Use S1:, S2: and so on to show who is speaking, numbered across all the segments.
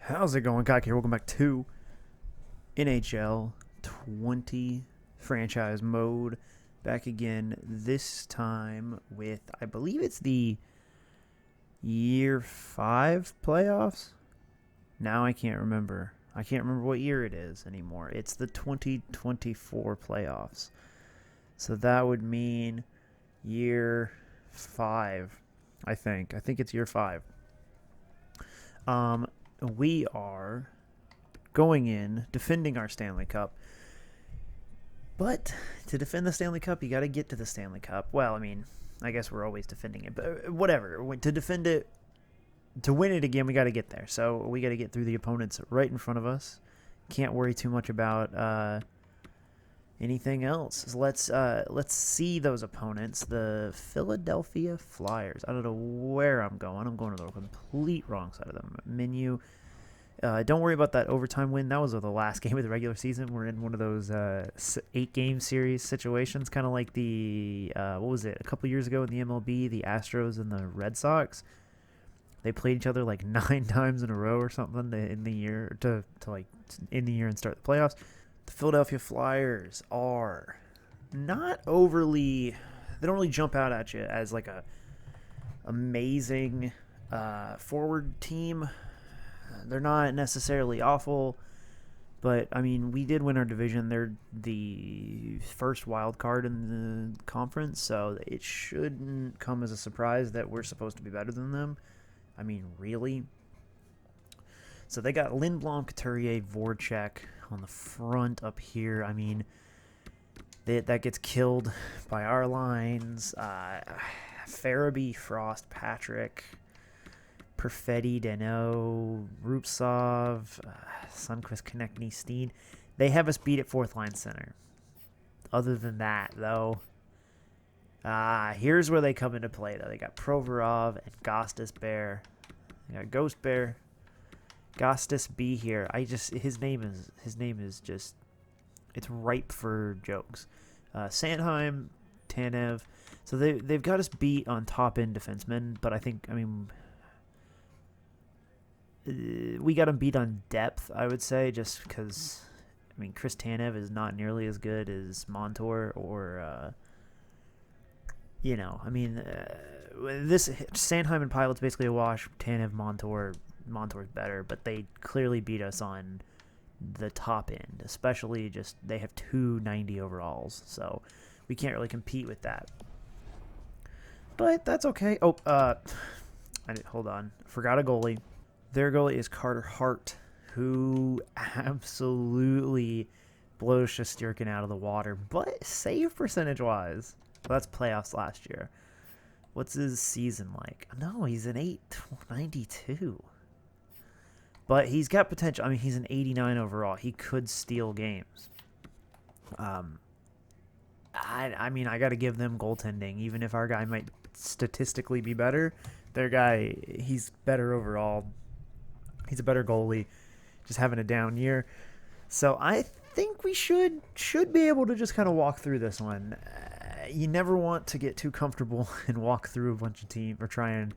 S1: How's it going, Kak here? Welcome back to NHL 20 franchise mode. Back again, this time with, I believe it's the year 5 playoffs. Now I can't remember. I can't remember what year it is anymore. It's the 2024 playoffs. So that would mean year 5, I think. I think it's year 5. We are going in, defending our Stanley Cup. But to defend the Stanley Cup, you got to get to the Stanley Cup. Well, I mean, I guess we're always defending it, but whatever. To defend it, to win it again, we got to get there. So we got to get through the opponents right in front of us. Can't worry too much about anything else. So let's see those opponents. The Philadelphia Flyers. I don't know where I'm going. I'm going to the complete wrong side of the menu. Don't worry about that overtime win. That was the last game of the regular season. We're in one of those 8-game series situations, kind of like the what was it, a couple years ago in the MLB, the Astros and the Red Sox. They played each other like 9 times in a row or something in the year to end the year and start the playoffs. The Philadelphia Flyers are not overly. They don't really jump out at you as like a amazing forward team. They're not necessarily awful, but I mean, we did win our division. They're the first wild card in the conference, so it shouldn't come as a surprise that we're supposed to be better than them. I mean, really. So they got Lindblom, Couturier, Voracek on the front up here. I mean, that gets killed by our lines. Farabee, Frost, Patrick, Perfetti, Dano, Rupsov, Sundqvist, Konechny, Steen. They have us beat at fourth line center. Other than that, though, here's where they come into play, though. They got Provorov and Gostis Bear. They got Ghost Bear. Gostis B here. His name is just, it's ripe for jokes. Sanheim, Tanev. So they've got us beat on top end defensemen, but we got him beat on depth, I would say, just because, Chris Tanev is not nearly as good as Montour or, this Sanheim and Pilot's basically a wash. Tanev, Montour's better, but they clearly beat us on the top end, especially just they have 290 overalls, so we can't really compete with that. But that's okay. Hold on. Forgot a goalie. Their goalie is Carter Hart, who absolutely blows Shesterkin out of the water. But save percentage-wise, well, that's playoffs last year. What's his season like? No, he's an 892. But he's got potential. He's an 89 overall. He could steal games. I got to give them goaltending. Even if our guy might statistically be better, their guy, he's better overall. He's a better goalie, just having a down year. So I think we should be able to just kind of walk through this one. You never want to get too comfortable and walk through a bunch of teams or try and,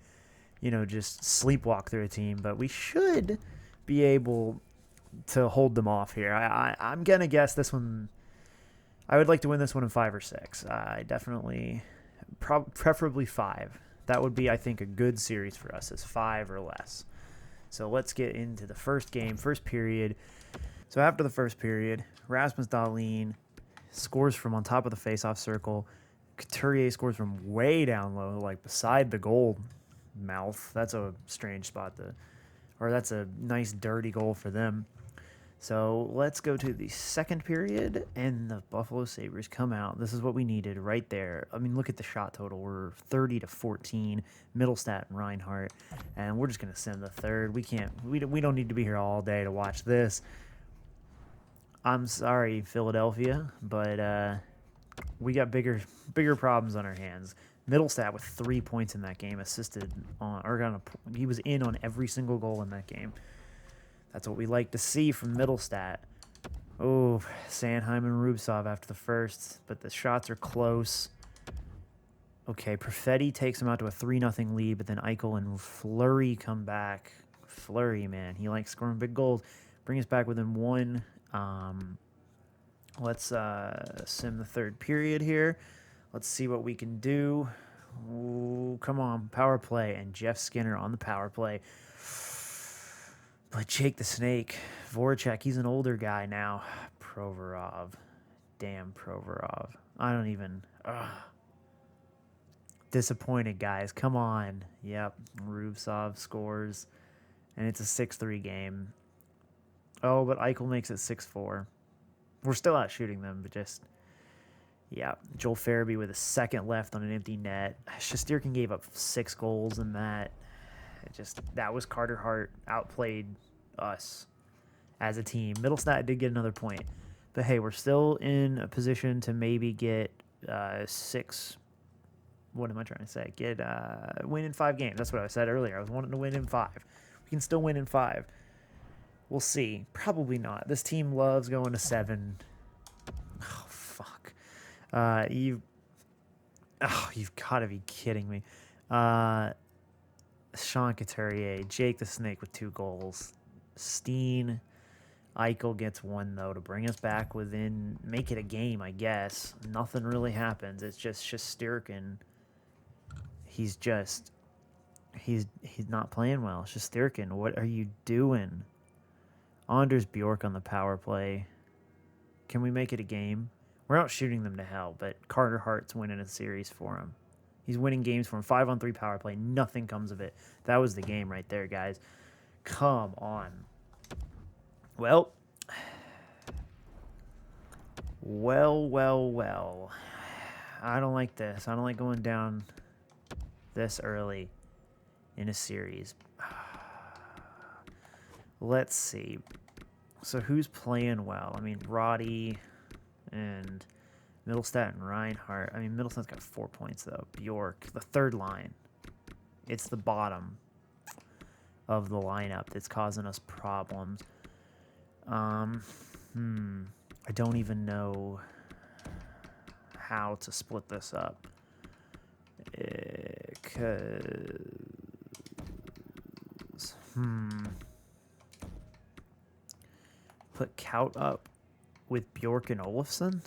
S1: just sleepwalk through a team. But we should be able to hold them off here. I'm going to guess this one. I would like to win this one in 5 or 6. I definitely, preferably 5. That would be, I think, a good series for us, is 5 or less. So let's get into the first game, first period. So after the first period, Rasmus Dahlin scores from on top of the faceoff circle. Couturier scores from way down low, like beside the goal mouth. That's a strange spot that's a nice dirty goal for them. So let's go to the second period, and the Buffalo Sabres come out. This is what we needed right there. Look at the shot total. We're 30-14, Middlestat and Reinhart, and we're just going to send the third. We don't need to be here all day to watch this. I'm sorry, Philadelphia, but we got bigger problems on our hands. Middlestat with 3 points in that game, he was in on every single goal in that game. That's what we like to see from Middlestat. Oh, Sanheim and Rubtsov after the first, but the shots are close. Okay, Perfetti takes him out to a 3-0 lead, but then Eichel and Fleury come back. Fleury, man. He likes scoring big goals. Bring us back within one. Let's sim the third period here. Let's see what we can do. Ooh, come on, power play. And Jeff Skinner on the power play. But Jake the Snake, Voracek, he's an older guy now. Provorov. Damn Provorov. I don't even... Disappointed, guys. Come on. Yep, Rubtsov scores. And it's a 6-3 game. Oh, but Eichel makes it 6-4. We're still out shooting them, but just... Yeah, Joel Farabee with a second left on an empty net. Shesterkin gave up 6 goals in that. That was Carter Hart outplayed us as a team. Middlestat did get another point. But hey, we're still in a position to maybe get 6... What am I trying to say? Win in 5 games. That's what I said earlier. I was wanting to win in 5. We can still win in 5. We'll see. Probably not. This team loves going to 7. Oh, fuck. You've got to be kidding me. Sean Couturier, Jake the Snake with 2 goals. Steen, Eichel gets 1, though, to bring us back within, make it a game, I guess. Nothing really happens. It's just Shesterkin. He's not playing well. Shesterkin, what are you doing? Anders Bjork on the power play. Can we make it a game? We're out shooting them to hell, but Carter Hart's winning a series for him. He's winning games for him. 5-on-3 power play. Nothing comes of it. That was the game right there, guys. Come on. Well. I don't like this. I don't like going down this early in a series. Let's see. So who's playing well? I mean, Roddy and Middlestat and Reinhardt. I mean, Middlestat's got 4 points, though. Bjork, the third line. It's the bottom of the lineup that's causing us problems. I don't even know how to split this up. Put Kaut up with Bjork and Olofsson?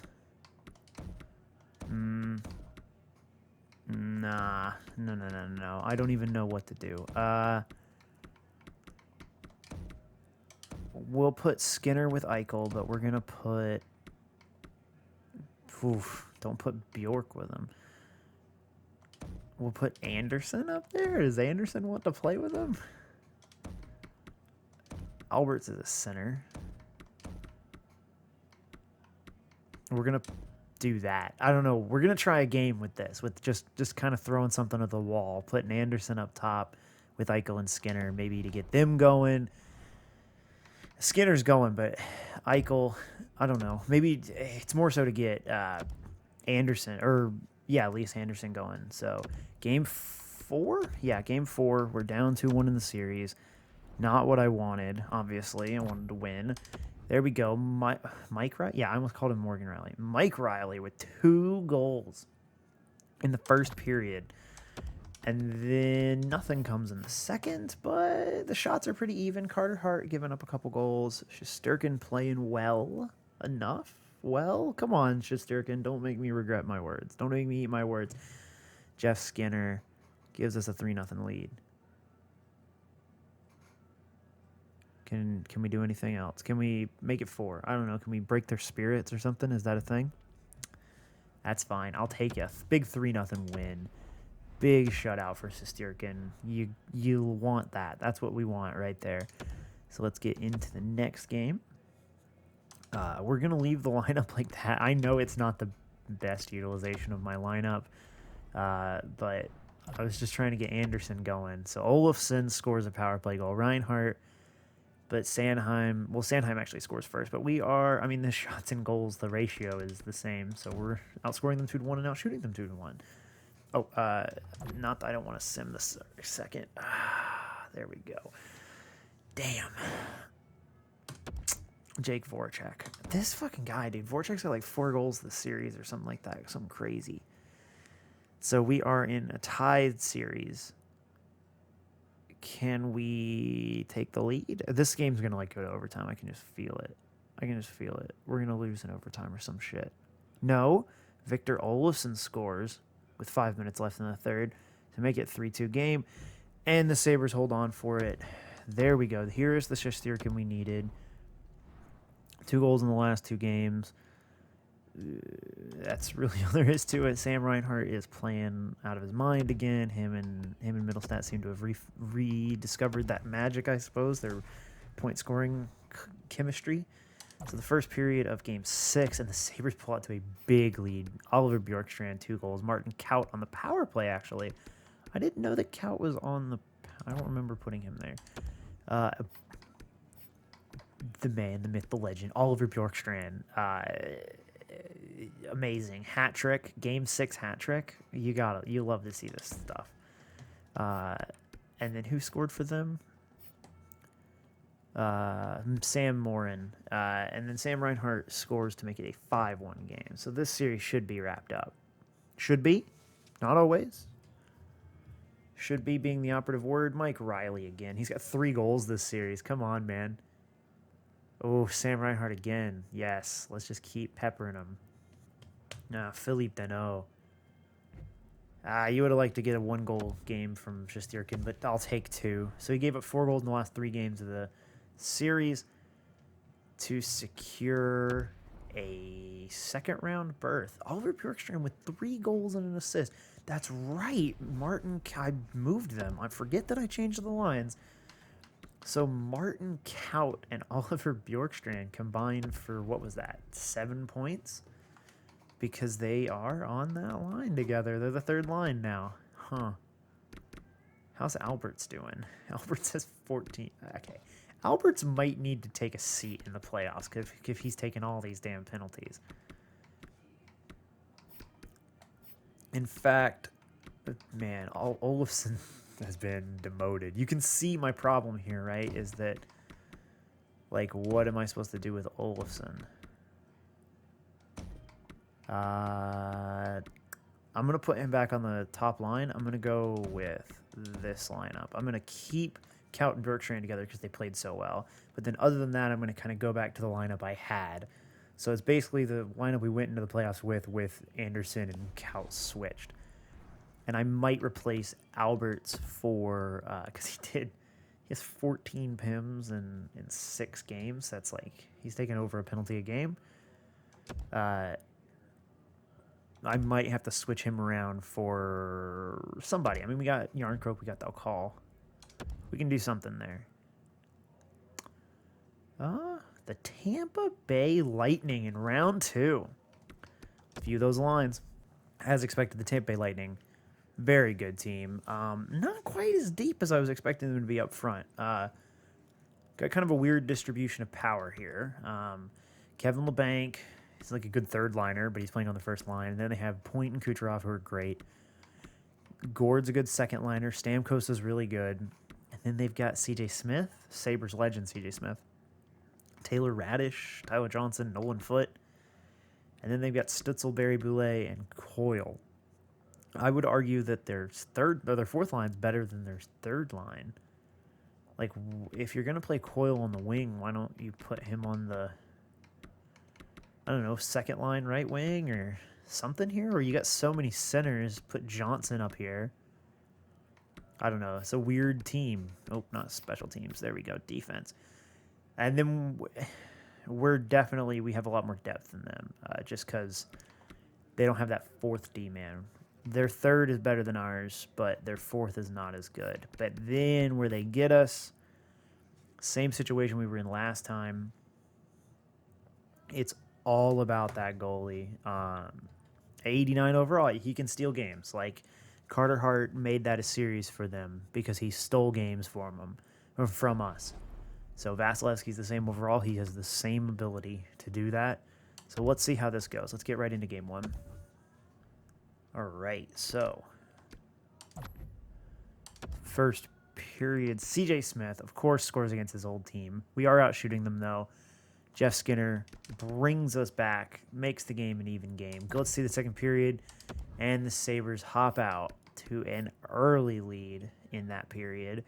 S1: Nah. No. I don't even know what to do. We'll put Skinner with Eichel, but we're going to put... don't put Bjork with him. We'll put Anderson up there? Does Anderson want to play with him? Alberts is a center. We're going to do that. I don't know. We're going to try a game with this, with just kind of throwing something at the wall, putting Anderson up top with Eichel and Skinner, maybe to get them going. Skinner's going, but Eichel, I don't know. Maybe it's more so to get Anderson, or yeah, at least Anderson going. So game 4? Yeah, game 4. We're down 2-1 in the series. Not what I wanted, obviously. I wanted to win. There we go. Mike Riley? Yeah, I almost called him Morgan Riley. Mike Riley with 2 goals in the first period. And then nothing comes in the second, but the shots are pretty even. Carter Hart giving up a couple goals. Shesterkin playing well enough. Well, come on, Shesterkin. Don't make me regret my words. Don't make me eat my words. Jeff Skinner gives us a 3-0 lead. Can we do anything else? Can we make it 4? I don't know. Can we break their spirits or something? Is that a thing? That's fine. I'll take a big 3-0 win. Big shutout for Shesterkin. You want that. That's what we want right there. So let's get into the next game. We're going to leave the lineup like that. I know it's not the best utilization of my lineup, but I was just trying to get Anderson going. So Olofsson scores a power play goal. Reinhardt, but Sanheim actually scores first. But the shots and goals, the ratio is the same. So we're outscoring them 2-1 and outshooting them 2-1. Oh, not that I don't want to sim this second. There we go. Damn. Jake Voracek. This fucking guy, dude. Voracek's got like 4 goals this series or something like that. Something crazy. So we are in a tied series. Can we take the lead? This game's going to like go to overtime. I can just feel it. We're going to lose in overtime or some shit. No. Victor Olofsson scores with 5 minutes left in the third to make it 3-2 game. And the Sabres hold on for it. There we go. Here is the Shesterkin we needed. 2 goals in the last 2 games. That's really all there is to it. Sam Reinhart is playing out of his mind again. Him and Middlestat seem to have rediscovered that magic, I suppose, their point scoring chemistry. So the first period of Game 6, and the Sabres pull out to a big lead. Oliver Bjorkstrand, 2 goals. Martin Kaut on the power play, actually. I didn't know that Kaut was on the... I don't remember putting him there. The man, the myth, the legend, Oliver Bjorkstrand. Amazing hat trick, Game 6 hat trick. You love to see this stuff. And then who scored for them? Sam Morin. And then Sam Reinhart scores to make it a 5-1 game. So this series should be wrapped up. Should be, not always. Should be being the operative word. Mike Riley again. He's got 3 goals this series. Come on, man. Oh, Sam Reinhart again. Yes, let's just keep peppering him. Philippe Deneau. You would have liked to get a 1-goal game from Shesterkin, but I'll take 2. So he gave up 4 goals in the last 3 games of the series to secure a second-round berth. Oliver Bjorkstrand with 3 goals and an assist. That's right. I moved them. I forget that I changed the lines. So Martin Kaut and Oliver Bjorkstrand combined for, what was that, 7 points? Because they are on that line together. They're the third line now. Huh. How's Alberts doing? Alberts has 14. Okay. Alberts might need to take a seat in the playoffs if he's taking all these damn penalties. In fact, man, Olofsson has been demoted. You can see my problem here, right? Is that, like, what am I supposed to do with Olofsson? I'm going to put him back on the top line. I'm going to go with this lineup. I'm going to keep Kaut and Bjorkstrand together because they played so well. But then other than that, I'm going to kind of go back to the lineup I had. So it's basically the lineup we went into the playoffs with Anderson and Kaut switched. And I might replace Alberts for, because he has 14 PIMs in 6 games. That's like, he's taking over a penalty a game. I might have to switch him around for somebody. I mean, we got Yarncroke, we got Dalcall. We can do something there. The Tampa Bay Lightning in round 2. View those lines. As expected, the Tampa Bay Lightning, very good team. Not quite as deep as I was expecting them to be up front. Got kind of a weird distribution of power here. Kevin LeBanc, he's like a good third liner, but he's playing on the first line. And then they have Point and Kucherov, who are great. Gord's a good second liner. Stamkos is really good. And then they've got C.J. Smith, Sabres legend C.J. Smith. Taylor Radish, Tyler Johnson, Nolan Foote. And then they've got Stutzel, Barry Boulay, and Coyle. I would argue that their fourth line's better than their third line. Like, if you're going to play Coyle on the wing, why don't you put him on the, I don't know, second line right wing or something here? Or you got so many centers, put Johnson up here. I don't know. It's a weird team. Oh, not special teams. There we go. Defense. And then we have a lot more depth than them just because they don't have that fourth D-man. Their third is better than ours, but their fourth is not as good. But then where they get us, same situation we were in last time. It's all about that goalie. 89 overall, he can steal games. Like, Carter Hart made that a series for them because he stole games from us. So Vasilevsky's the same overall. He has the same ability to do that. So let's see how this goes. Let's get right into game 1. All right, so first period, C.J. Smith, of course, scores against his old team. We are out shooting them, though. Jeff Skinner brings us back, makes the game an even game. Let's see the second period, and the Sabres hop out to an early lead in that period.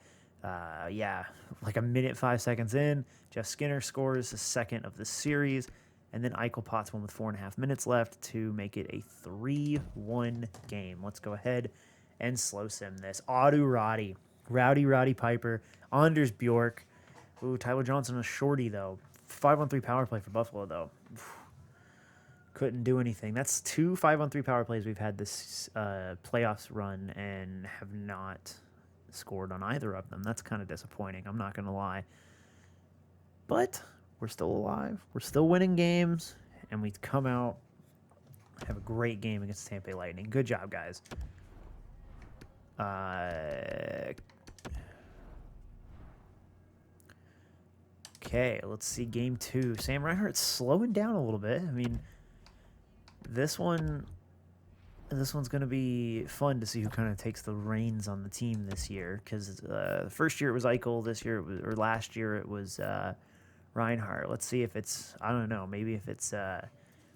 S1: Yeah, like a minute, 5 seconds in, Jeff Skinner scores the second of the series, and then Eichel pots one with 4.5 minutes left to make it a 3-1 game. Let's go ahead and slow sim this. Adu Rowdy Piper, Anders Bjork. Ooh, Tyler Johnson, a shorty, though. 5-on-3 power play for Buffalo, though. Couldn't do anything. That's 2 5-on-3 power plays we've had this playoffs run and have not scored on either of them. That's kind of disappointing. I'm not going to lie. But we're still alive. We're still winning games. And we come out, have a great game against Tampa Bay Lightning. Good job, guys. Okay, let's see game 2. Sam Reinhart's slowing down a little bit. I mean, this one's going to be fun to see who kind of takes the reins on the team this year, because the first year it was Eichel, this year it was, or last year it was Reinhart. Let's see if it's, I don't know, maybe if it's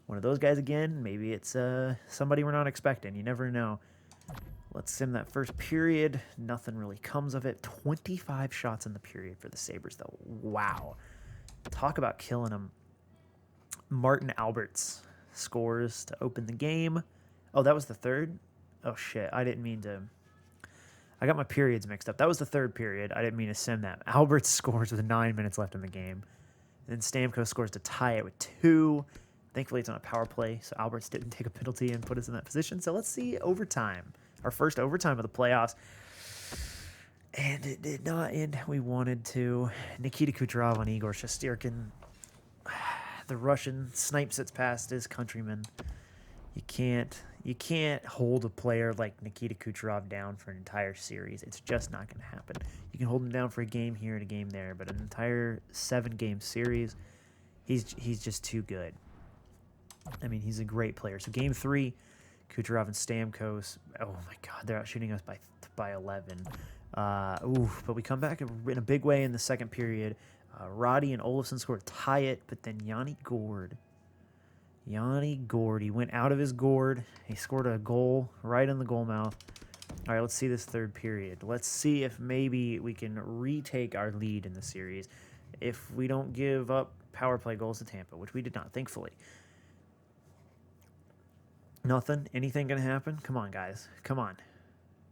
S1: one of those guys again. Maybe it's somebody we're not expecting. You never know. Let's sim that first period. Nothing really comes of it. 25 shots in the period for the Sabres, though. Wow. Talk about killing them. Martin Alberts scores to open the game. Oh, that was the third? Oh, shit. I didn't mean to. I got my periods mixed up. That was the third period. I didn't mean to sim that. Alberts scores with 9 minutes left in the game. And then Stamkos scores to tie it with 2. Thankfully, it's on a power play, so Alberts didn't take a penalty and put us in that position. So let's see overtime. Our first overtime of the playoffs. And it did not end how we wanted to. Nikita Kucherov on Igor Shesterkin. The Russian snipes it past his countryman. You can't hold a player like Nikita Kucherov down for an entire series. It's just not going to happen. You can hold him down for a game here and a game there, but an entire 7-game series, he's just too good. I mean, he's a great player. So game 3, Kucherov and Stamkos. Oh my God, they're outshooting us by 11. But we come back in a big way in the second period. Roddy and Olofsson scored to tie it, but then Yanni Gourde, he went out of his gourd. He scored a goal right in the goal mouth. All right, let's see this third period. Let's see if maybe we can retake our lead in the series if we don't give up power play goals to Tampa, which we did not, thankfully. Nothing? Anything going to happen? Come on, guys. Come on.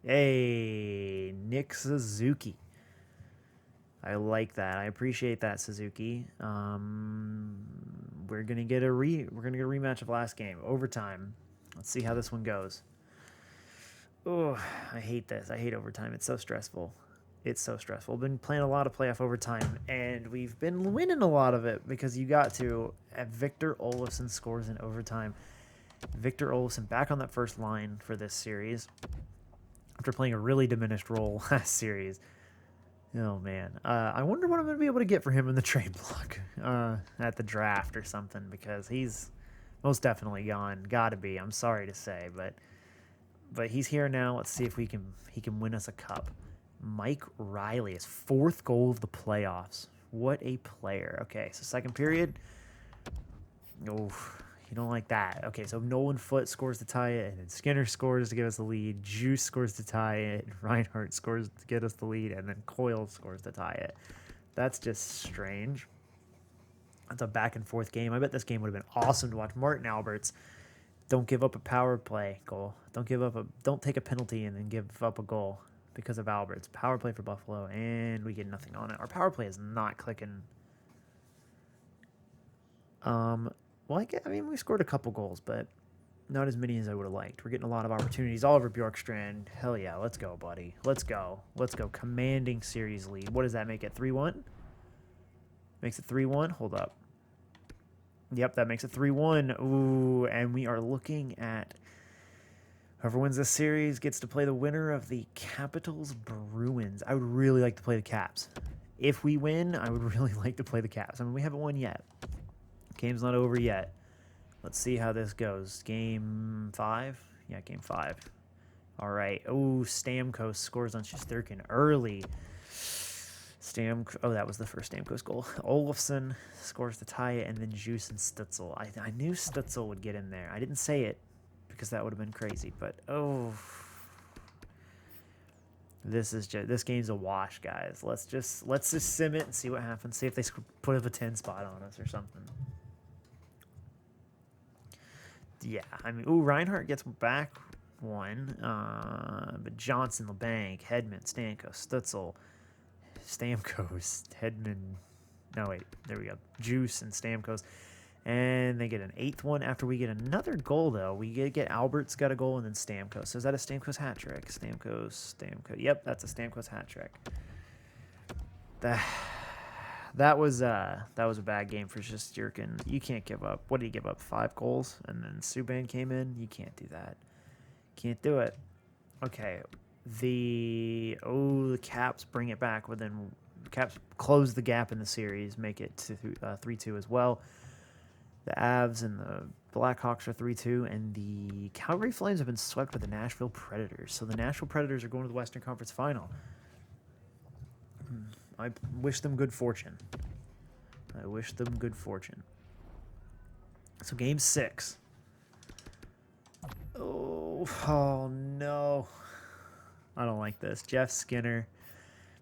S1: Hey, Nick Suzuki. I like that. I appreciate that, Suzuki. We're gonna get a rematch of last game, overtime. Let's see how this one goes. Oh, I hate this. I hate overtime. It's so stressful. It's so stressful. I've been playing a lot of playoff overtime, and we've been winning a lot of it because you got to. Victor Olofsson scores in overtime. Victor Olofsson back on that first line for this series after playing a really diminished role last series. Oh, man. I wonder what I'm going to be able to get for him in the trade block at the draft or something, because he's most definitely gone. Got to be. I'm sorry to say, but he's here now. Let's see if he can win us a cup. Mike Riley, his 4th goal of the playoffs. What a player. Okay, so second period. Oh, you don't like that. Okay, so Nolan Foote scores to tie it, and then Skinner scores to give us the lead. Juice scores to tie it. Reinhart scores to get us the lead, and then Coyle scores to tie it. That's just strange. That's a back-and-forth game. I bet this game would have been awesome to watch. Martin Alberts, don't give up a power play goal. Don't take a penalty and then give up a goal because of Alberts. Power play for Buffalo, and we get nothing on it. Our power play is not clicking. Well, I mean, we scored a couple goals, but not as many as I would have liked. We're getting a lot of opportunities. Oliver Bjorkstrand, hell yeah, let's go, buddy. Let's go. Commanding series lead. What does that make it, 3-1? Makes it 3-1? Hold up. Yep, that makes it 3-1. Ooh, and we are looking at whoever wins this series gets to play the winner of the Capitals Bruins. I would really like to play the Caps. If we win, I would really like to play the Caps. I mean, we haven't won yet. Game's not over yet. Let's see how this goes. Game 5? Yeah, game 5. All right. Oh, Stamkos scores on Shesterkin early. Oh, that was the first Stamkos goal. Olofsson scores to tie it, and then Juice and Stutzel. I knew Stutzel would get in there. I didn't say it because that would have been crazy, but oh. This game's a wash, guys. Let's just sim it and see what happens. See if they put up a 10 spot on us or something. Yeah, I mean, Reinhardt gets back one, but Johnson, LeBanc, Hedman, Stamkos, Stutzel, Hedman. No, wait, there we go. Juice and Stamkos. And they get an 8th one after we get another goal, though. We get Albert's got a goal and then Stamkos. So is that a Stamkos hat trick? Stamkos. Yep, that's a Stamkos hat trick. That was a bad game for Shesterkin. You can't give up. What did he give up? 5 goals? And then Subban came in? You can't do that. Can't do it. Okay. The Caps bring it back. But then the Caps close the gap in the series, make it to 3-2 as well. The Avs and the Blackhawks are 3-2, and the Calgary Flames have been swept by the Nashville Predators. So the Nashville Predators are going to the Western Conference Final. I wish them good fortune. So game 6. Oh no. I don't like this. Jeff Skinner,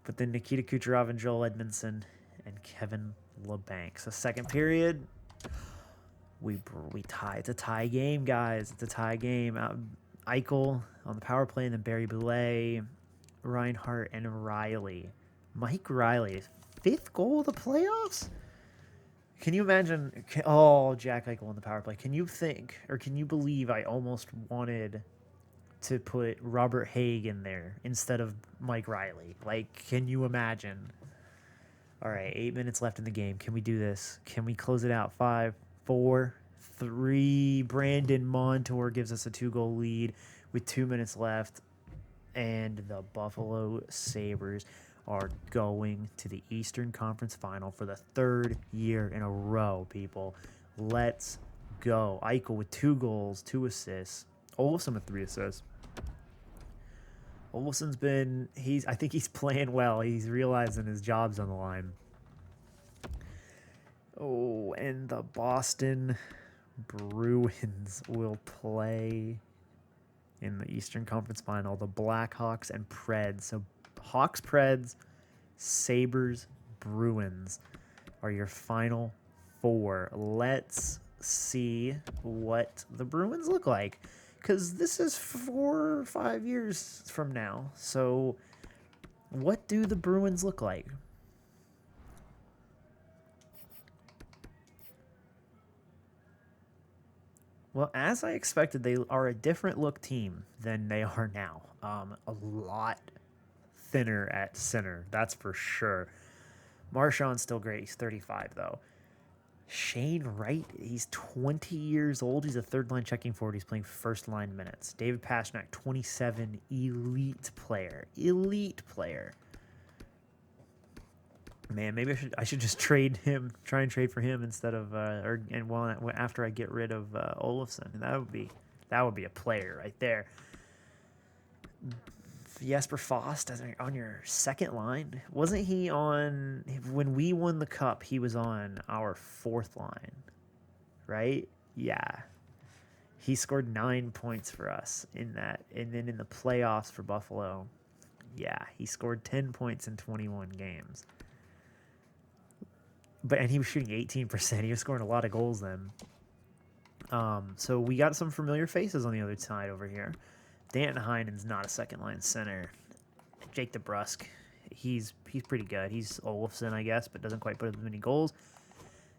S1: but then Nikita Kucherov and Joel Edmondson and Kevin LeBanc. So second period, we tie. It's a tie game, guys. It's a tie game. Eichel on the power play, and then Barry Boulet, Reinhardt, and Riley. Mike Riley, 5th goal of the playoffs? Can you imagine? Jack Eichel on the power play. Can you think, or can you believe I almost wanted to put Robert Haig in there instead of Mike Riley? Like, can you imagine? All right, 8 minutes left in the game. Can we do this? Can we close it out? 5, 4, 3. Brandon Montour gives us a 2-goal lead with 2 minutes left, and the Buffalo Sabres are going to the Eastern Conference Final for the 3rd year in a row, people. Let's go. Eichel with 2 goals, 2 assists. Olofsson with 3 assists. Olofsson's I think he's playing well. He's realizing his job's on the line. And the Boston Bruins will play in the Eastern Conference Final. The Blackhawks and Preds. So Hawks, Preds, Sabres, Bruins are your final 4. Let's see what the Bruins look like, because this is 4 or 5 years from now. So what do the Bruins look like? Well, as I expected, they are a different look team than they are now. A lot thinner at center, that's for sure. Marchand's still great. He's 35, though. Shane Wright, he's 20 years old. He's a third-line checking forward. He's playing first-line minutes. David Pastrnak, 27, elite player. Man, maybe I should just try and trade for him instead of after I get rid of Olofsson. That would be a player right there. Jesper Fast on your second line. Wasn't he on when we won the cup? He was on our 4th line, right? Yeah. He scored 9 points for us in that, and then in the playoffs for Buffalo, yeah, he scored 10 points in 21 games. And he was shooting 18%. He was scoring a lot of goals then. So we got some familiar faces on the other side over here. Dan Heinen's not a second-line center. Jake DeBrusk, he's pretty good. He's Olofsson, I guess, but doesn't quite put up as many goals.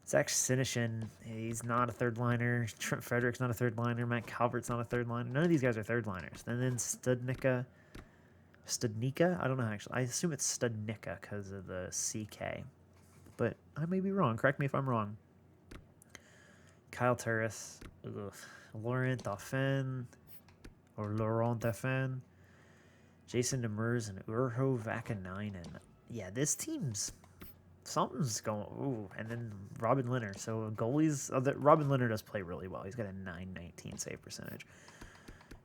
S1: Zach Sinishin, he's not a third-liner. Trent Frederick's not a third-liner. Matt Calvert's not a third-liner. None of these guys are third-liners. And then Studnicka, I don't know, actually. I assume it's Studnicka because of the CK. But I may be wrong. Correct me if I'm wrong. Kyle Turris, Laurent Dauphin, Jason Demers, and Urho Vakanainen. Yeah, this team's something's going. And then Robin Leonard. So goalies, Robin Leonard does play really well. He's got a .919 save percentage,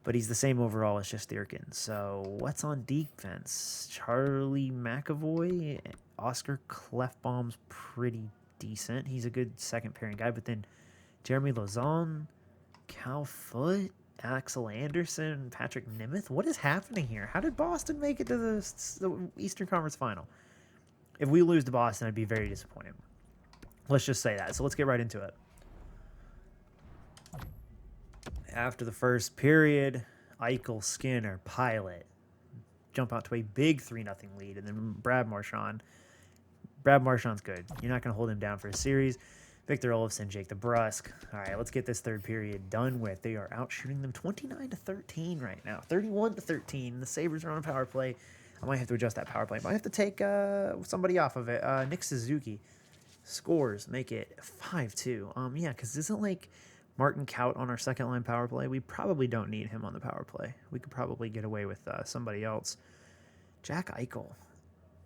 S1: but he's the same overall as Shesterkin. So what's on defense? Charlie McAvoy, Oscar Klefbom's pretty decent. He's a good second pairing guy, but then Jeremy Lauzon, Cal Foote, Axel Anderson, Patrick Nemeth. What is happening here? How did Boston make it to the Eastern Conference Final? If we lose to Boston, I'd be very disappointed. Let's just say that. So let's get right into it. After the first period, Eichel, Skinner, Pilot jump out to a big 3-0 lead, and then Brad Marchand. Brad Marchand's good. You're not going to hold him down for a series. Victor Olofsson, Jake DeBrusk. All right, let's get this third period done with. They are out shooting them 29-13 right now, 31-13. The Sabres are on a power play. I might have to adjust that power play. I might have to take somebody off of it. Nick Suzuki scores, make it 5-2. Yeah, because isn't like Martin Kaut on our second line power play? We probably don't need him on the power play. We could probably get away with somebody else. Jack Eichel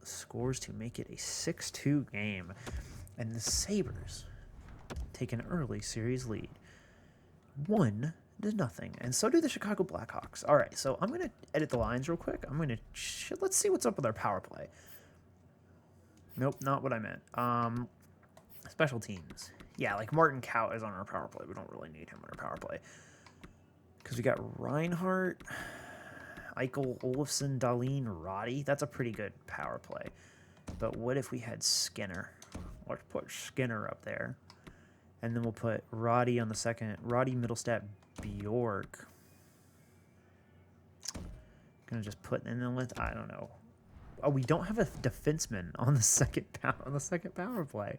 S1: scores to make it a 6-2 game. And the Sabres take an early series lead. 1-0. And so do the Chicago Blackhawks. All right, so I'm going to edit the lines real quick. Let's see what's up with our power play. Nope, not what I meant. Special teams. Yeah, like Martin Kaut is on our power play. We don't really need him on our power play. Because we got Reinhart, Eichel, Olofsson, Dahlin, Roddy. That's a pretty good power play. But what if we had Skinner? Let's put Skinner up there. And then we'll put Roddy on the second. Roddy, Middlestat, Bjork. Gonna just put, and then I don't know. Oh, we don't have a defenseman on the second power play.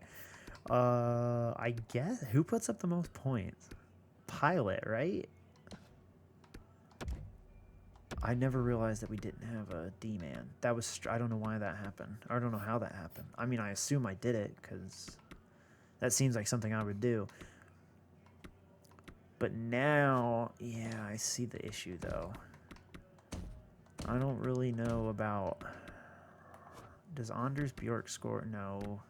S1: I guess who puts up the most points? Pilot, right? I never realized that we didn't have a D-man. That was I don't know why that happened. I don't know how that happened. I mean, I assume I did it because that seems like something I would do. But now, yeah, I see the issue though. I don't really know about. Does Anders Bjork score? No.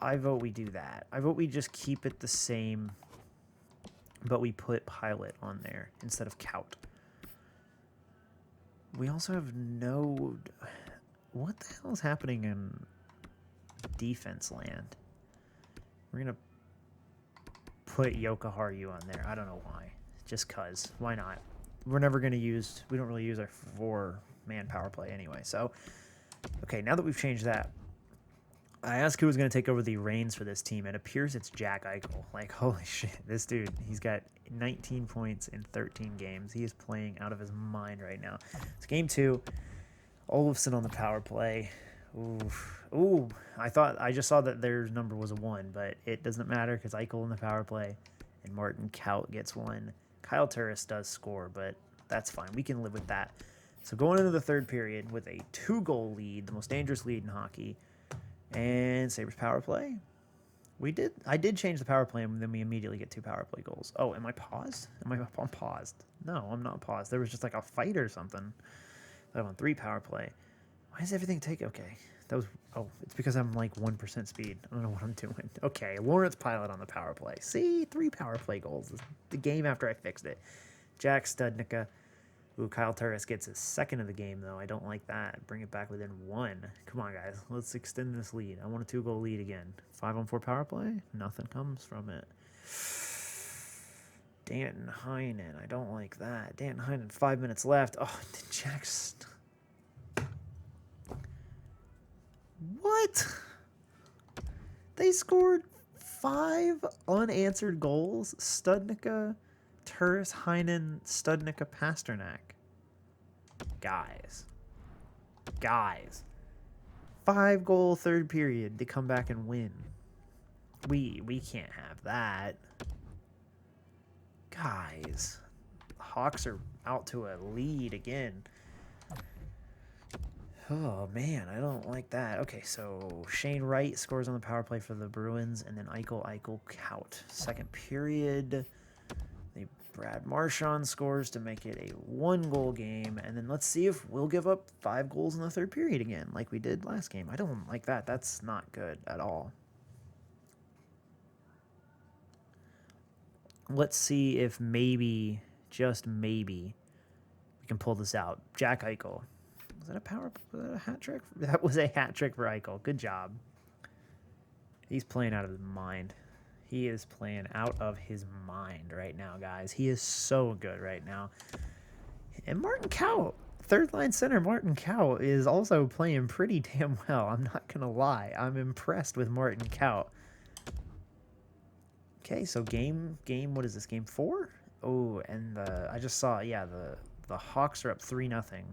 S1: I vote we do that. I vote we just keep it the same, but we put Pilot on there instead of Kaut. We also have no... What the hell is happening in defense land? We're going to put Yoka Haru on there. I don't know why. Just because. Why not? We're never going to use... We don't really use our 4-man power play anyway. So, okay, now that we've changed that, I asked who was going to take over the reins for this team. It appears it's Jack Eichel. Like, holy shit. This dude, he's got 19 points in 13 games. He is playing out of his mind right now. It's game 2. Olofsson on the power play. Ooh. I just saw that their number was a 1, but it doesn't matter because Eichel in the power play and Martin Kaut gets 1. Kyle Turris does score, but that's fine. We can live with that. So going into the third period with a 2-goal lead, the most dangerous lead in hockey, and Sabres power play. I did change the power play, and then we immediately get 2 power play goals. Oh, am I paused? I'm paused. No, I'm not paused. There was just like a fight or something. I'm on 3 power play. Why does everything take... Okay. It's because I'm like 1% speed. I don't know what I'm doing. Okay, Lawrence Pilot on the power play. See, 3 power play goals. The game after I fixed it. Jack Studnicka. Ooh, Kyle Turris gets his second of the game, though. I don't like that. Bring it back within 1. Come on, guys. Let's extend this lead. I want a 2-goal lead again. 5-on-4 power play? Nothing comes from it. Danton Heinen. I don't like that. Danton Heinen, 5 minutes left. Oh, Jack's... What? They scored 5 unanswered goals? Studnicka... Turris, Heinen, Studnicka, Pasternak. Guys. 5-goal third period to come back and win. We can't have that. Guys. The Hawks are out to a lead again. Oh, man, I don't like that. Okay, so Shane Wright scores on the power play for the Bruins, and then Eichel, Kaut. Second period... Brad Marchand scores to make it a 1-goal game, and then let's see if we'll give up 5 goals in the third period again, like we did last game. I don't like that. That's not good at all. Let's see if maybe, just maybe, we can pull this out. Jack Eichel. Was that a hat trick? That was a hat trick for Eichel. Good job. He's playing out of his mind. He is playing out of his mind right now, guys. He is so good right now. And Martin Cow, third line center Martin Cow, is also playing pretty damn well. I'm not going to lie. I'm impressed with Martin Cow. Okay, so game, what is this, game 4? Oh, and I just saw, yeah, the Hawks are up 3-0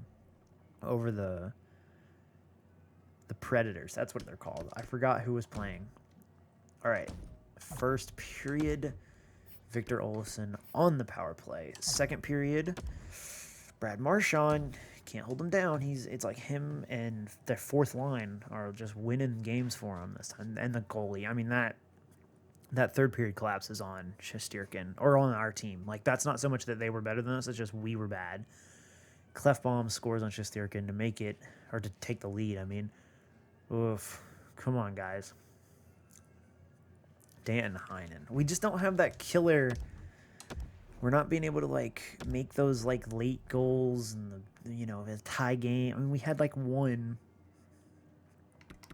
S1: over the Predators. That's what they're called. I forgot who was playing. All right, first period, Victor Olofsson on the power play. Second period, Brad Marchand, can't hold him down. It's like him and their fourth line are just winning games for him this time. And the goalie, I mean, that third period collapse is on Shesterkin, or on our team. Like, that's not so much that they were better than us, it's just we were bad. Clefbaum scores on Shesterkin to make it, or to take the lead, I mean. Oof. Come on, guys. Dan Heinen. We just don't have that killer. We're not being able to, like, make those, like, late goals and, the tie game. I mean, we had, like, one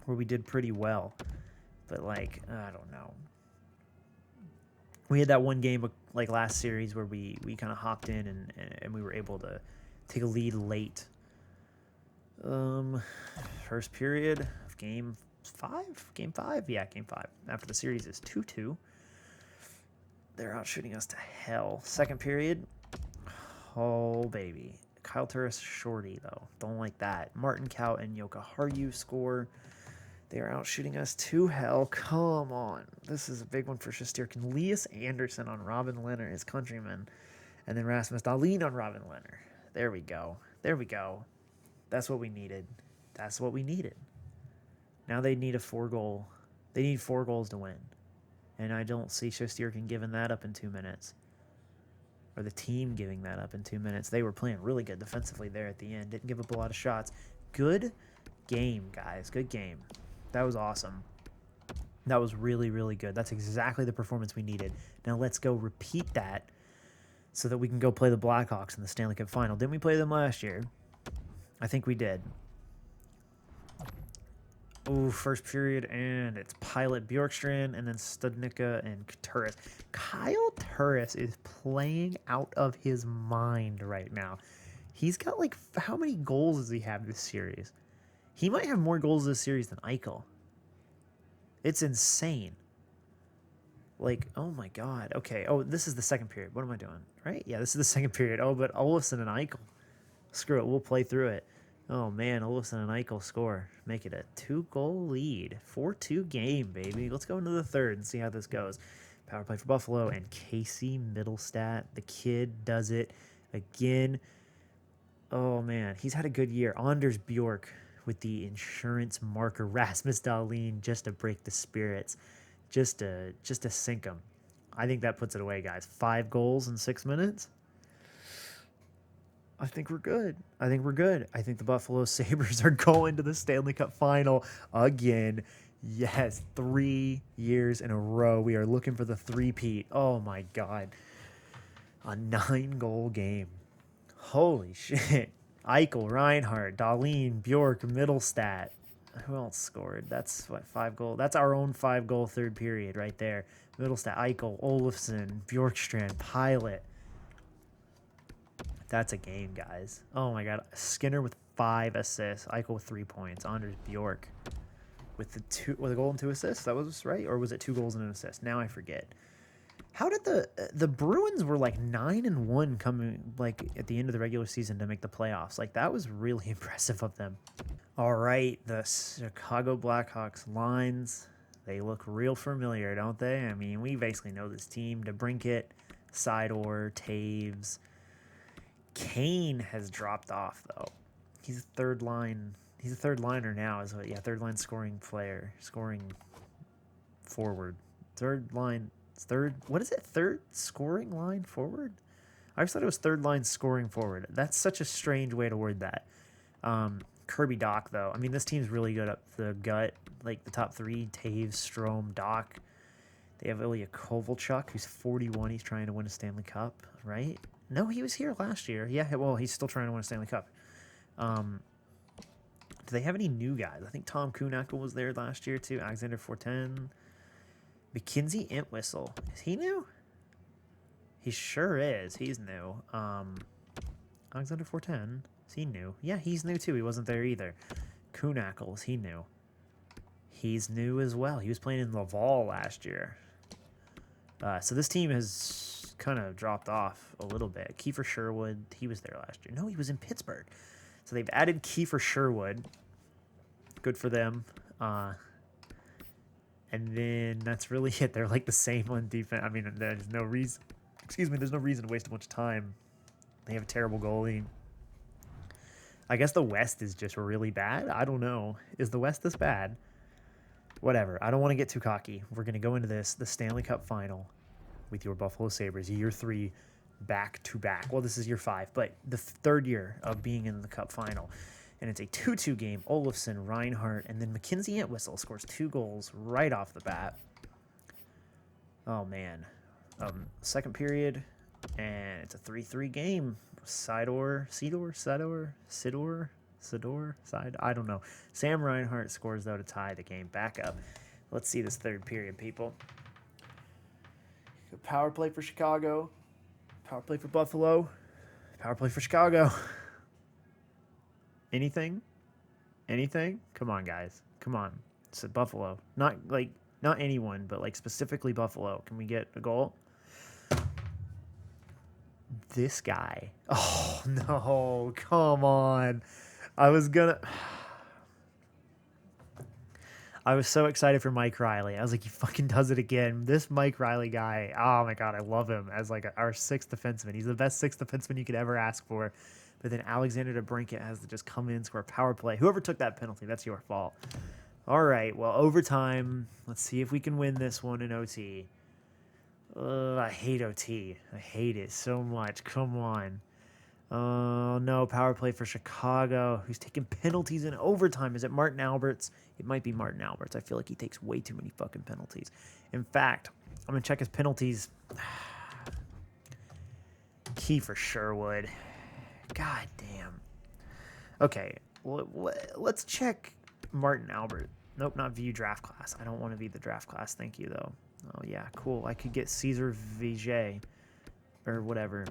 S1: where we did pretty well. But, like, I don't know. We had that one game, like, last series where we kind of hopped in and we were able to take a lead late. First period of game 5? Game 5? Yeah, game 5. After the series is 2-2. They're out shooting us to hell. Second period. Oh, baby. Kyle Turris shorty, though. Don't like that. Martin Cow and Yoka Harju score. They are out shooting us to hell. Come on. This is a big one for Shesterkin. Elias Anderson on Robin Leonard, his countryman. And then Rasmus Dahlin on Robin Leonard. There we go. There we go. That's what we needed. That's what we needed. Now they need a 4-goal. They need 4 goals to win. And I don't see Shesterkin giving that up in 2 minutes. Or the team giving that up in 2 minutes. They were playing really good defensively there at the end. Didn't give up a lot of shots. Good game, guys. Good game. That was awesome. That was really, really good. That's exactly the performance we needed. Now let's go repeat that so that we can go play the Blackhawks in the Stanley Cup Final. Didn't we play them last year? I think we did. Ooh, first period, and it's Pilot Bjorkstrand, and then Studnicka and Turris. Kyle Turris is playing out of his mind right now. He's got, like, how many goals does he have this series? He might have more goals this series than Eichel. It's insane. Like, oh my God. Okay, oh, this is the second period. What am I doing? Right? Yeah, this is the second period. Oh, but Olofsson and Eichel. Screw it, we'll play through it. Oh, man, Olofsson and Eichel score. Make it a 2-goal lead. 4-2 game, baby. Let's go into the third and see how this goes. Power play for Buffalo, and Casey Middlestat, the kid, does it again. Oh, man, he's had a good year. Anders Bjork with the insurance marker. Rasmus Dahlin just to break the spirits. Just to sink them. I think that puts it away, guys. 5 goals in 6 minutes. I think we're good. I think we're good. I think the Buffalo Sabres are going to the Stanley Cup Final again. Yes, 3 years in a row. We are looking for the three-peat. Oh, my God. A 9-goal game. Holy shit. Eichel, Reinhardt, Dahlin, Bjork, Middlestat. Who else scored? That's, what, 5 goal? That's our own 5-goal third period right there. Middlestat, Eichel, Olofsson, Bjorkstrand, Pilot. That's a game, guys. Oh, my God. Skinner with 5 assists. Eichel with 3 points. Anders Bjork with a goal and 2 assists. That was right? Or was it 2 goals and an assist? Now I forget. How did the Bruins were like 9-1 coming like at the end of the regular season to make the playoffs? Like, that was really impressive of them. All right, the Chicago Blackhawks lines, they look real familiar, don't they? I mean, we basically know this team. DeBrincat, Sidor, Taves. Kane has dropped off, though. He's a third line. He's a third liner now. Third line scoring player, scoring forward. Third line. What is it? Third scoring line forward? I always thought it was third line scoring forward. That's such a strange way to word that. Kirby Doc, though. I mean, this team's really good up the gut. Like, the top 3, Taves, Strome, Doc. They have Ilya Kovalchuk, who's 41. He's trying to win a Stanley Cup, right? No, he was here last year. Yeah, well, he's still trying to win a Stanley Cup. Do they have any new guys? I think Tom Kuhnackel was there last year, too. Alexander Fortin. McKinsey Entwistle. Is he new? He sure is. He's new. Alexander 410. Is he new? Yeah, he's new too. He wasn't there either. Kunackle. Is he new? He's new as well. He was playing in Laval last year. So this team has kind of dropped off a little bit. Kiefer Sherwood, he was there last year. No, he was in Pittsburgh. So they've added Kiefer Sherwood. Good for them. And then that's really it. They're like the same on defense. I mean, there's no reason. Excuse me. There's no reason to waste a bunch of time. They have a terrible goalie. I guess the West is just really bad. I don't know. Is the West this bad? Whatever. I don't want to get too cocky. We're going to go into this, the Stanley Cup final, with your Buffalo Sabres, year 3, back-to-back. Well, this is year 5, but the third year of being in the Cup final. And it's a 2-2 game. Olofsson, Reinhart, and then Mackenzie Entwistle scores 2 goals right off the bat. Oh, man. Second period, and it's a 3-3 game. Sidor, I don't know. Sam Reinhart scores, though, to tie the game back up. Let's see this third period, people. Power play for Chicago. Power play for Buffalo. Power play for Chicago. Anything? Anything? Come on, guys. Come on. It's Buffalo. Not anyone, but like specifically Buffalo. Can we get a goal? This guy. Oh, no. Come on. I was so excited for Mike Riley. I was like, he fucking does it again. This Mike Riley guy, oh my God, I love him as like our 6th defenseman. He's the best 6th defenseman you could ever ask for. But then Alexander DeBrincat has to just come in, score a power play. Whoever took that penalty, that's your fault. All right, well, overtime. Let's see if we can win this one in OT. I hate OT. I hate it so much. Come on. Oh, no, power play for Chicago. Who's taking penalties in overtime? Is it Martin Alberts? It might be Martin Alberts. I feel like he takes way too many fucking penalties. In fact, I'm going to check his penalties. Kiefer Sherwood. God damn. Okay, let's check Martin Albert. Nope, not view draft class. I don't want to be the draft class. Thank you, though. Oh, yeah, cool. I could get Cesar Vijay or whatever.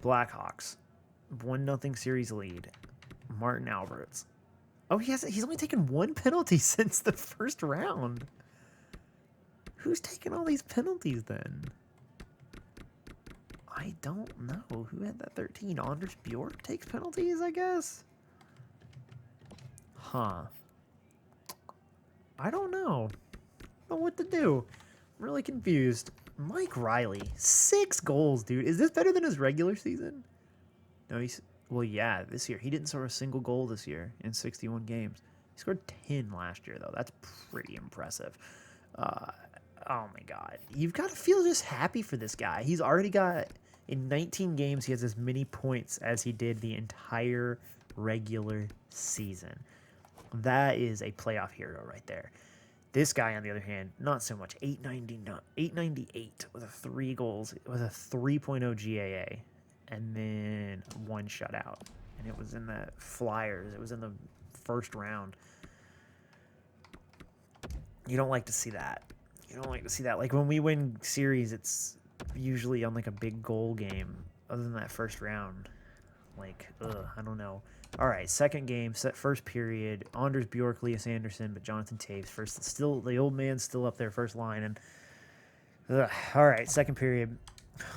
S1: Blackhawks, 1-0 series lead. Martin Alberts. Oh, he's only taken 1 penalty since the first round. Who's taking all these penalties then? I don't know. Who had that 13? Anders Bjork takes penalties, I guess? Huh. I don't know. I don't know what to do. I'm really confused. Mike Riley, 6 goals, dude. Is this better than his regular season? No, well, yeah, this year. He didn't score a single goal this year in 61 games. He scored 10 last year, though. That's pretty impressive. Oh, my God. You've got to feel just happy for this guy. He's already got, in 19 games, he has as many points as he did the entire regular season. That is a playoff hero right there. This guy, on the other hand, not so much. 898 with 3 goals, with a 3.0 GAA, and then 1 shutout. And it was in the Flyers. It was in the first round. You don't like to see that. You don't like to see that. Like when we win series, it's usually on like a big goal game. Other than that first round, like I don't know. All right, second game, first period. Anders Bjork, Elias Anderson, but Jonathan Taves first. Still, the old man's still up there, first line. And all right, second period.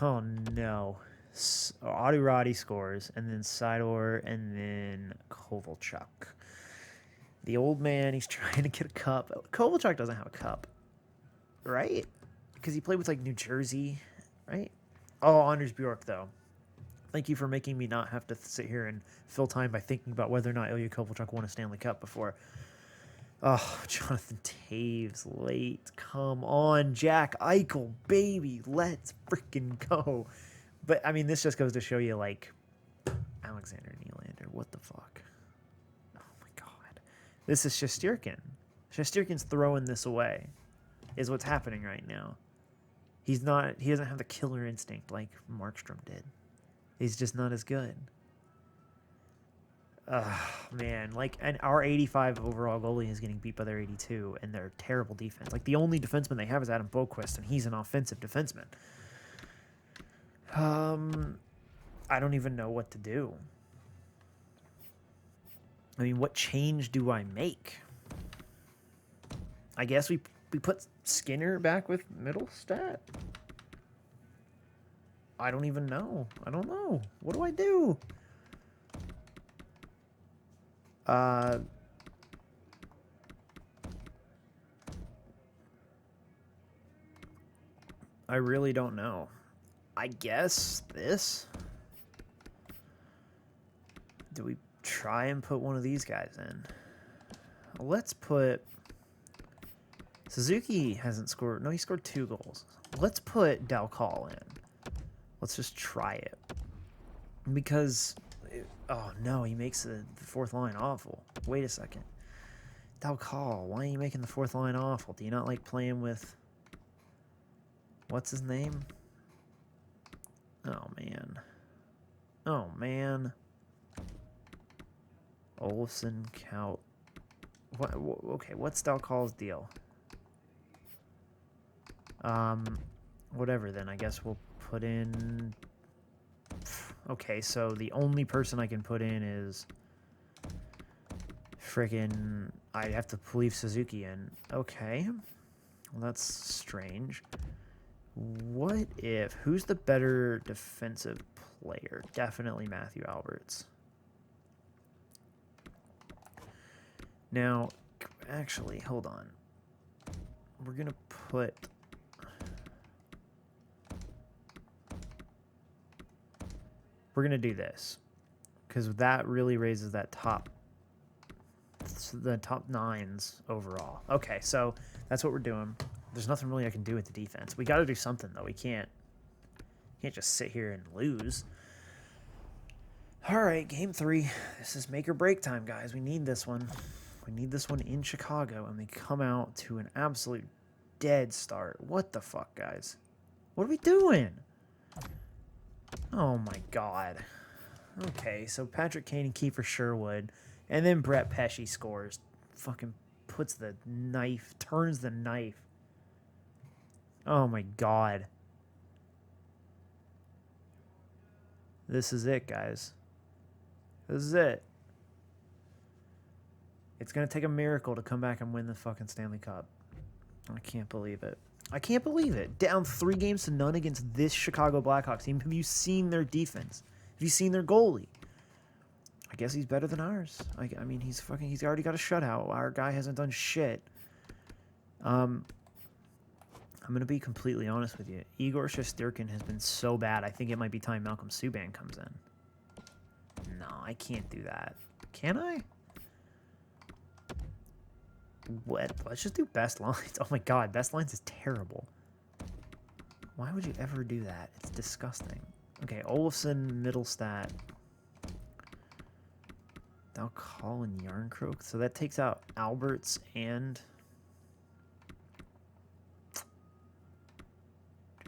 S1: Oh no, Adu Roddy scores, and then Sidor, and then Kovalchuk. The old man, he's trying to get a cup. Kovalchuk doesn't have a cup, right? Because he played with like New Jersey, right? Oh, Anders Bjork though. Thank you for making me not have to sit here and fill time by thinking about whether or not Ilya Kovalchuk won a Stanley Cup before. Oh, Jonathan Taves late. Come on, Jack Eichel, baby. Let's freaking go. But, I mean, this just goes to show you, like, Alexander Nylander. What the fuck? Oh, my God. This is Shesterkin. Shesterkin's throwing this away is what's happening right now. He doesn't have the killer instinct like Markstrom did. He's just not as good. Man, like, and our 85 overall goalie is getting beat by their 82, and they're terrible defense. Like, the only defenseman they have is Adam Boquist, and he's an offensive defenseman. I don't even know what to do. I mean, what change do I make? I guess we put Skinner back with Middlestat? I don't even know. I don't know. What do I do? I really don't know. I guess this? Do we try and put one of these guys in? Let's put... Suzuki hasn't scored... No, he scored 2 goals. Let's put Dalcal in. Let's just try it. Because... Oh, no, he makes the 4th line awful. Wait a second. Dalcal, why are you making the 4th line awful? Do you not like playing with... What's his name? Oh, man. Oh, man. Olsen, Kaut. What? Okay, what's Dalcal's deal? Whatever then. I guess we'll put in... Okay, so the only person I can put in is... Frickin'... I have to leave Suzuki in. Okay. Well, that's strange. What if... Who's the better defensive player? Definitely Matthew Alberts. Now, actually, hold on. We're going to put... We're going to do this. Because that really raises that top... The top 9s overall. Okay, so that's what we're doing. There's nothing really I can do with the defense. We got to do something, though. We can't just sit here and lose. All right, game 3. This is make or break time, guys. We need this one. We need this one in Chicago, and they come out to an absolute dead start. What the fuck, guys? What are we doing? Oh, my God. Okay, so Patrick Kane and Kiefer Sherwood, and then Brett Pesce scores. Fucking puts the knife, turns the knife. Oh, my God. This is it, guys. This is it. It's going to take a miracle to come back and win the fucking Stanley Cup. I can't believe it. I can't believe it. Down 3-0 against this Chicago Blackhawks team. Have you seen their defense? Have you seen their goalie? I guess he's better than ours. I mean, he's already got a shutout. Our guy hasn't done shit. I'm going to be completely honest with you. Igor Shesterkin has been so bad, I think it might be time Malcolm Subban comes in. No, I can't do that. Can I? What? Let's just do best lines. Oh my God, best lines is terrible. Why would you ever do that? It's disgusting. Okay, Olofsson, Middlestat. Dalcal and Yarncroke. So that takes out Alberts and...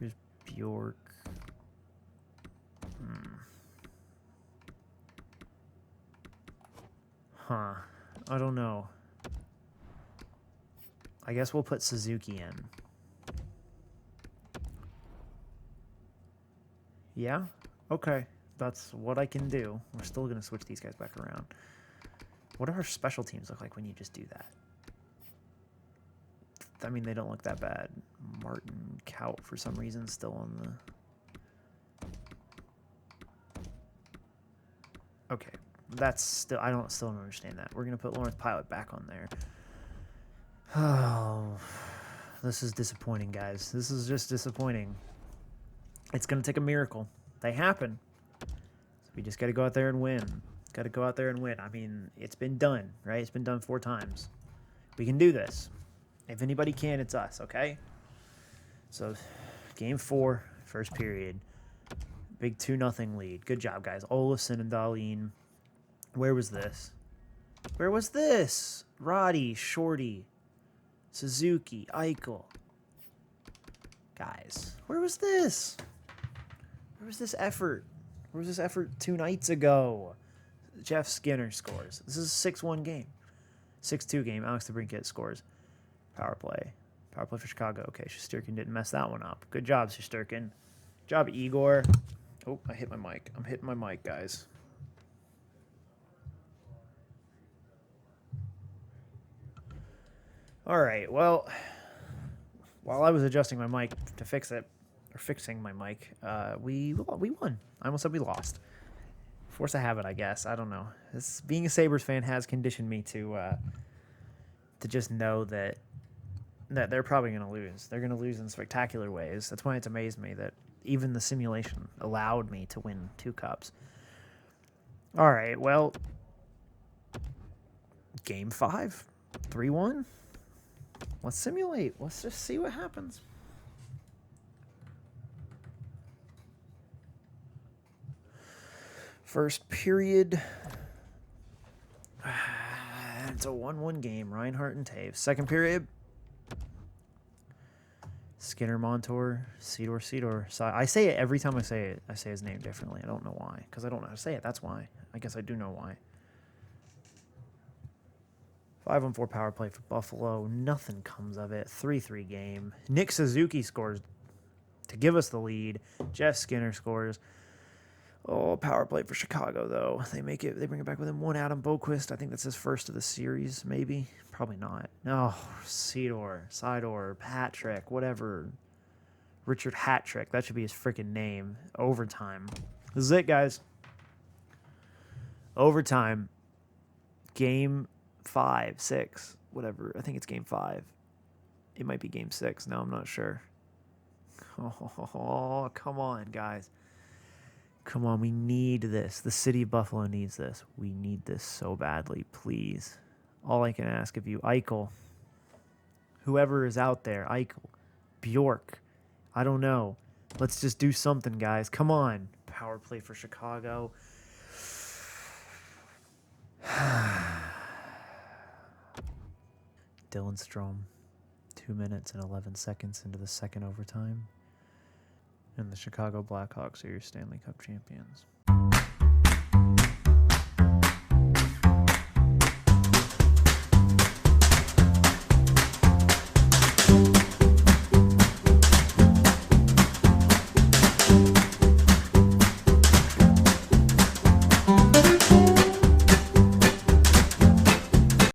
S1: Here's Bjork. Huh. I don't know. I guess we'll put Suzuki in. Yeah? Okay. That's what I can do. We're still going to switch these guys back around. What do our special teams look like when you just do that? I mean, they don't look that bad. Martin Kaut, for some reason, still on the... Okay. That's still... I still don't understand that. We're going to put Lawrence Pilot back on there. Oh, this is disappointing, guys. This is just disappointing. It's going to take a miracle. They happen. So we just got to go out there and win. Got to go out there and win. I mean, it's been done, right? It's been done 4 times. We can do this. If anybody can, it's us, okay? So, game 4, first period. Big 2-0 lead. Good job, guys. Olofsson and Dahlin. Where was this? Where was this? Roddy, Shorty, Suzuki, Eichel. Guys, where was this? Where was this effort? Where was this effort 2 nights ago? Jeff Skinner scores. This is a 6-1 game. 6-2 game. Alex DeBrincat scores. Power play. Power play for Chicago. Okay, Shesterkin didn't mess that one up. Good job, Shesterkin. Good job, Igor. Oh, I hit my mic. I'm hitting my mic, guys. All right, well, while I was adjusting my mic to fix it, or fixing my mic, we won. I almost said we lost. Force of habit, I guess. I don't know. Being a Sabres fan has conditioned me to just know that they're probably going to lose. They're going to lose in spectacular ways. That's why it's amazed me that even the simulation allowed me to win 2 cups. All right, well, Game 5, 3-1. Let's simulate. Let's just see what happens. First period. It's a 1-1 game. Reinhart and Taves. Second period. Skinner, Montour, Sidor. I say it every time I say it. I say his name differently. I don't know why. Because I don't know how to say it. That's why. I guess I do know why. 5-on-4 power play for Buffalo. Nothing comes of it. 3-3 game. Nick Suzuki scores to give us the lead. Jeff Skinner scores. Oh, power play for Chicago, though. They bring it back within 1. Adam Boquist. I think that's his first of the series, maybe. Probably not. No, Sidor, Patrick, whatever. Richard Hattrick. That should be his freaking name. Overtime. This is it, guys. Overtime. Game 5, 6, whatever. I think it's game 5. It might be game 6. No, I'm not sure. Oh, come on, guys. Come on, we need this. The city of Buffalo needs this. We need this so badly, please. All I can ask of you, Eichel, whoever is out there, Eichel, Bjork, I don't know. Let's just do something, guys. Come on. Power play for Chicago. Dylan Strome, 2 minutes and 11 seconds into the second overtime. And the Chicago Blackhawks are your Stanley Cup champions.